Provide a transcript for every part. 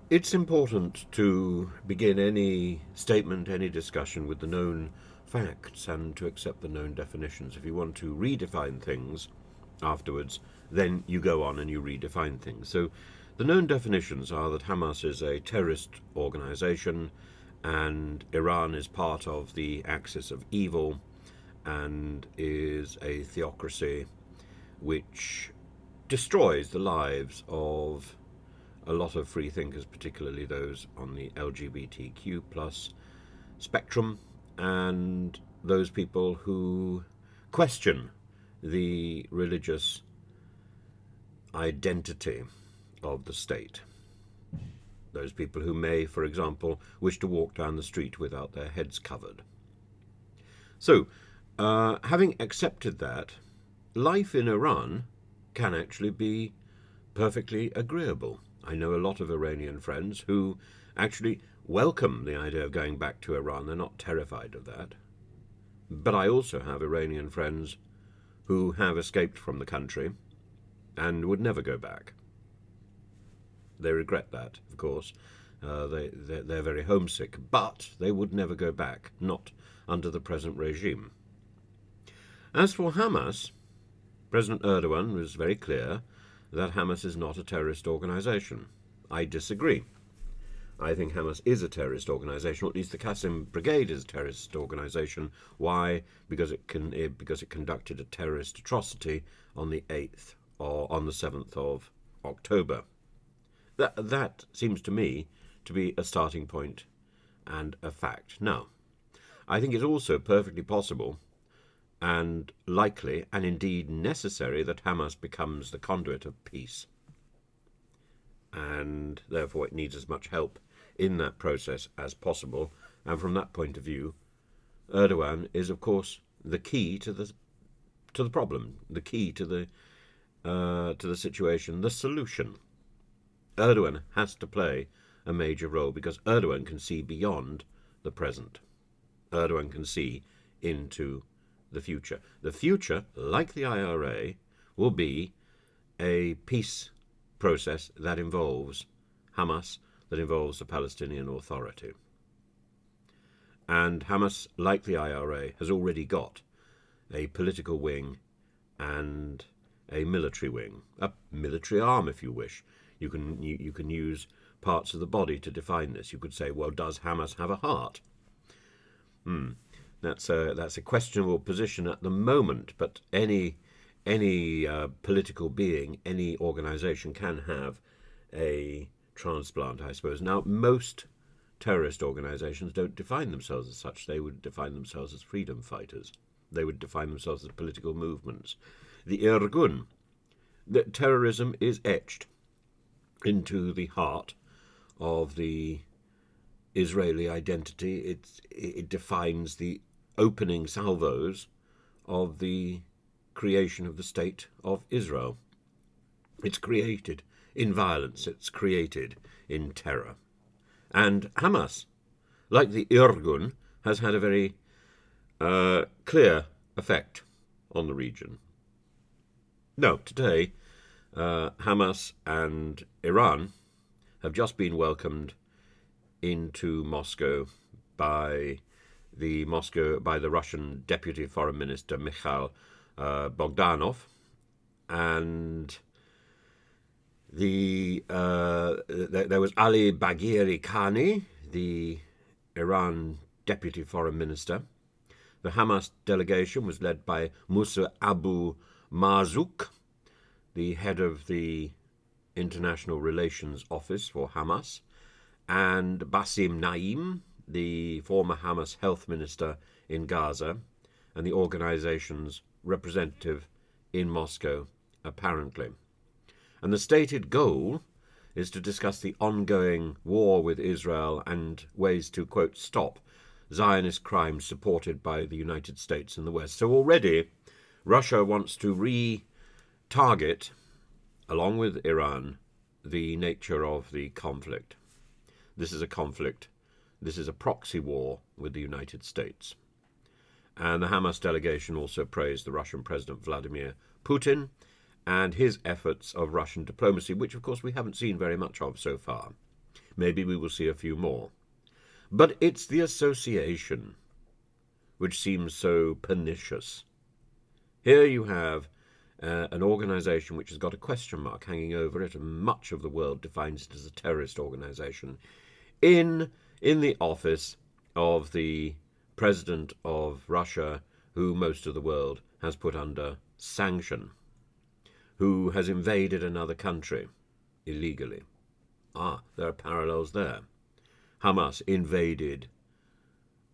It's important to begin any statement, any discussion with the known facts and to accept the known definitions. If you want to redefine things afterwards, then you go on and you redefine things. So the known definitions are that Hamas is a terrorist organization and Iran is part of the axis of evil and is a theocracy which destroys the lives of a lot of free thinkers, particularly those on the LGBTQ plus spectrum, and those people who question the religious identity of the state. Those people who may, for example, wish to walk down the street without their heads covered. So, having accepted that, life in Iran can actually be perfectly agreeable. I know a lot of Iranian friends who actually welcome the idea of going back to Iran. They're not terrified of that. But I also have Iranian friends who have escaped from the country and would never go back. They regret that, of course. They're very homesick, but they would never go back, not under the present regime. As for Hamas, President Erdogan was very clear that Hamas is not a terrorist organization. I disagree. I think Hamas is a terrorist organization, or at least the Qasim Brigade is a terrorist organization. Why? Because it conducted a terrorist atrocity on the 8th or on the 7th of October. That seems to me to be a starting point and a fact. Now, I think it's also perfectly possible and likely and indeed necessary that Hamas becomes the conduit of peace. And therefore it needs as much help in that process as possible. And from that point of view, Erdogan is, of course, the key to the problem, the key to the situation, the solution. Erdogan has to play a major role because Erdogan can see beyond the present. Erdogan can see into the future. The future, like the IRA, will be a peace process that involves Hamas, that involves the Palestinian Authority. And Hamas, like the IRA, has already got a political wing and a military wing, a military arm, if you wish. You can use parts of the body to define this. You could say, well, does Hamas have a heart? That's a questionable position at the moment, but any political being, any organisation can have a transplant, I suppose. Now, most terrorist organisations don't define themselves as such. They would define themselves as freedom fighters. They would define themselves as political movements. The Irgun, that terrorism is etched into the heart of the Israeli identity. It defines the opening salvos of the creation of the state of Israel. It's created in violence. It's created in terror. And Hamas, like the Irgun, has had a very clear effect on the region. Now, today, Hamas and Iran have just been welcomed into Moscow by the Russian Deputy Foreign Minister Mikhail Bogdanov, and there was Ali Bagheri Khani, the Iran Deputy Foreign Minister. The Hamas delegation was led by Musa Abu Marzouk, the head of the International Relations Office for Hamas, and Basim Naim, the former Hamas health minister in Gaza, and the organization's representative in Moscow, apparently. And the stated goal is to discuss the ongoing war with Israel and ways to, quote, stop Zionist crimes supported by the United States and the West. So already Russia wants to target, along with Iran, the nature of the conflict. This is a conflict. This is a proxy war with the United States. And the Hamas delegation also praised the Russian President Vladimir Putin and his efforts of Russian diplomacy, which, of course, we haven't seen very much of so far. Maybe we will see a few more. But it's the association which seems so pernicious. Here you have an organization which has got a question mark hanging over it, and much of the world defines it as a terrorist organization, in the office of the president of Russia, who most of the world has put under sanction, who has invaded another country illegally. There are parallels there. Hamas invaded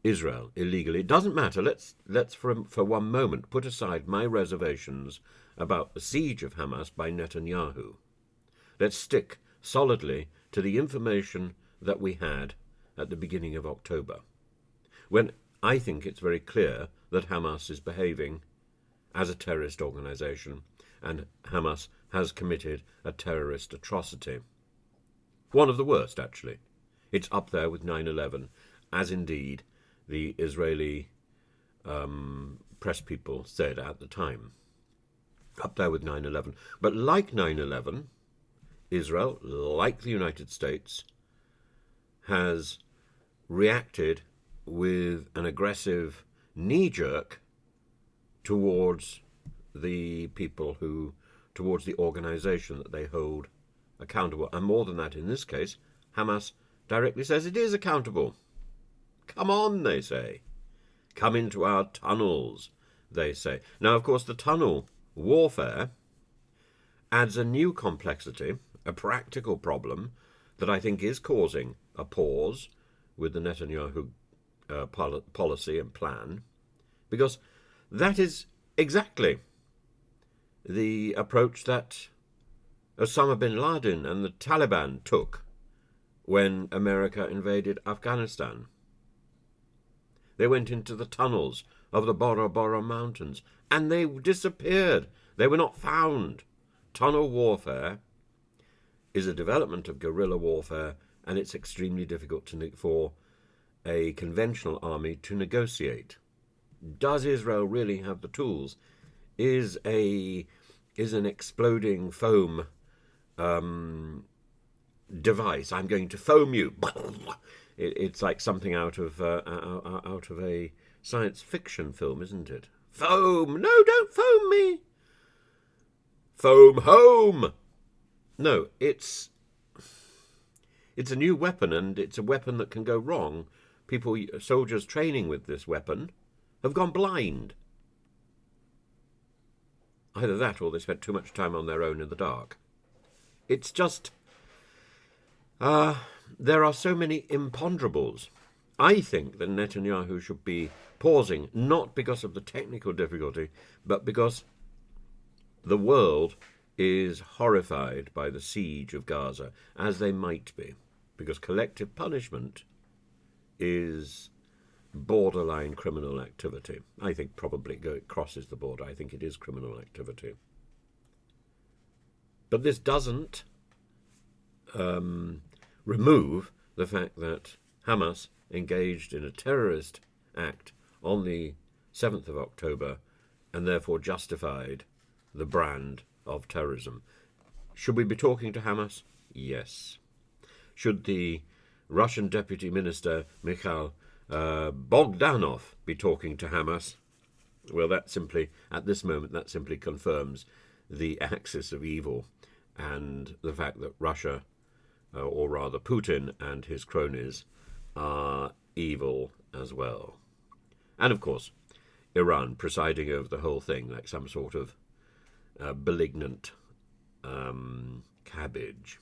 Israel illegally. It doesn't matter. Let's for one moment put aside my reservations about the siege of Hamas by Netanyahu. Let's stick solidly to the information that we had at the beginning of October, when I think it's very clear that Hamas is behaving as a terrorist organization, and Hamas has committed a terrorist atrocity. One of the worst, actually. It's up there with 9/11, as indeed the Israeli press people said at the time. Up there with 9/11. But like 9/11, Israel, like the United States, has reacted with an aggressive knee-jerk towards the people towards the organization that they hold accountable. And more than that, in this case, Hamas directly says it is accountable. Come on, they say. Come into our tunnels, they say. Now, of course, the tunnel warfare adds a new complexity, a practical problem that I think is causing a pause with the Netanyahu policy and plan, because that is exactly the approach that Osama bin Laden and the Taliban took when America invaded Afghanistan. They went into the tunnels of the Bora Bora Mountains, and they disappeared. They were not found. Tunnel warfare is a development of guerrilla warfare, and it's extremely difficult for a conventional army to negotiate. Does Israel really have the tools? Is an exploding foam device, I'm going to foam you. It's like something out of a science fiction film, isn't it? Foam! No, don't foam me! Foam home! No, it's a new weapon, and it's a weapon that can go wrong. Soldiers training with this weapon have gone blind. Either that or they spent too much time on their own in the dark. It's just... there are so many imponderables. I think that Netanyahu should be pausing, not because of the technical difficulty, but because the world is horrified by the siege of Gaza, as they might be, because collective punishment is borderline criminal activity. I think probably it crosses the border. I think it is criminal activity. But this doesn't remove the fact that Hamas engaged in a terrorist act on the 7th of October and therefore justified the brand of terrorism. Should we be talking to Hamas? Yes. Should the Russian Deputy Minister Mikhail Bogdanov be talking to Hamas? Well, at this moment, that simply confirms the axis of evil and the fact that Russia, or rather Putin and his cronies, are evil as well. And of course, Iran presiding over the whole thing like some sort of malignant cabbage.